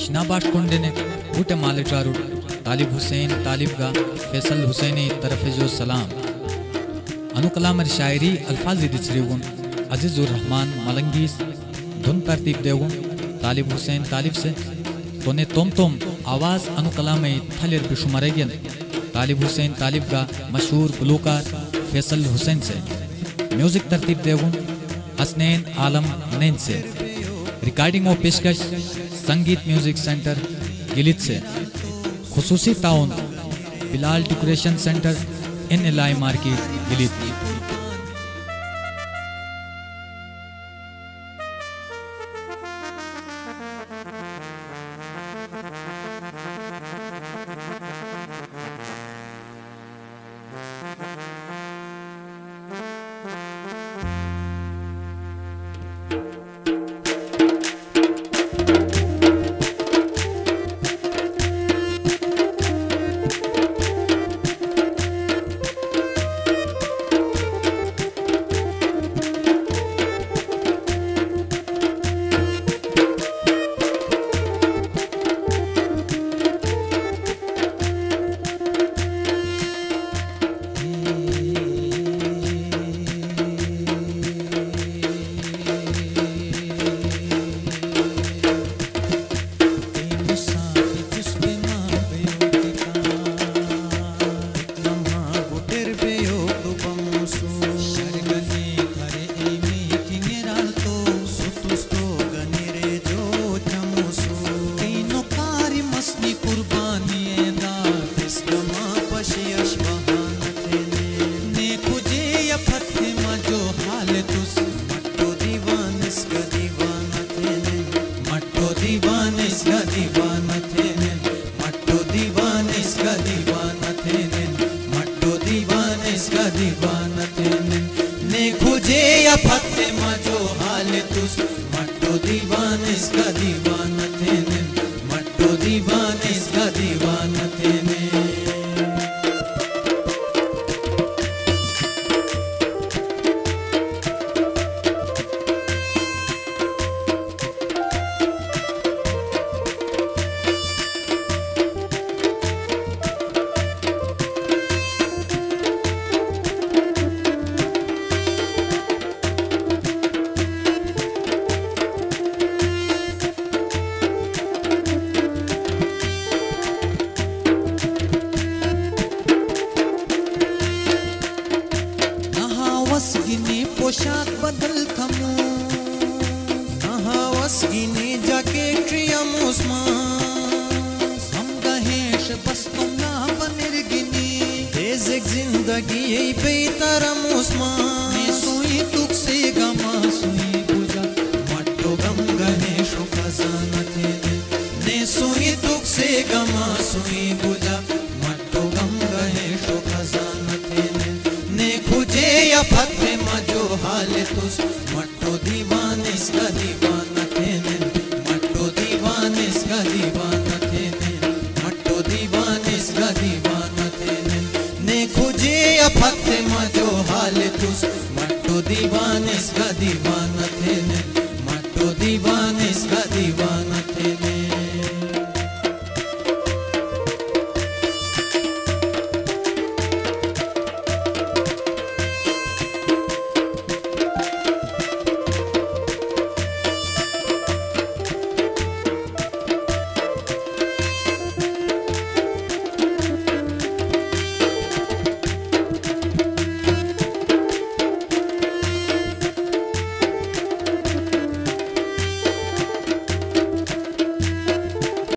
आशना बाटकोंडेने बूटे मालेचारू तालिब हुसैन तालिबगा फैसल हुसैनी तरफ जो सलाम अनुकलाम शायरी अल्फाज दिसरीगुन अजीजुर रहमान मलंगीस धुन तरतीब देगुन तालिब हुसैन तालिब से तोने तुम आवाज अनुकलाम थलिर बिशुमरेगन तालिब हुसैन तालिबगा मशहूर गुलूकार फैसल हुसैन से म्यूजिक तरतीब देगुन हसनैन आलम नैन से रिकॉर्डिंग और पेशकश संगीत म्यूजिक सेंटर गिलित से खुसूसी ताउन बिलाल डेकोरेशन सेंटर इन एलाई मार्केट गिलित। पोशाक बदल थमो वसगिनी जैकेट्रियम हम गहेश बस तुम ना बनिरगिनी एक जिंदगी बेतरम मैं सोई तुक से गमा सुई बुझा मट्टो गम गहेश खजाना थे ने सोई तुक से गमा सुई बुझा मट्टो गम गहेश खजाना थे ने खुजे या फते मजो हाल तुस मट्टो दीवाने इसका दीवाना थे मट्टो दीवाने इसका दीवाना थे मट्टो दीवाने इसका दीवाना थे ने खुजे या फते मजो हाल तुस मट्टो दीवाने इसका दीवाना थे मट्टो दीवाने इसका दीवाना थे।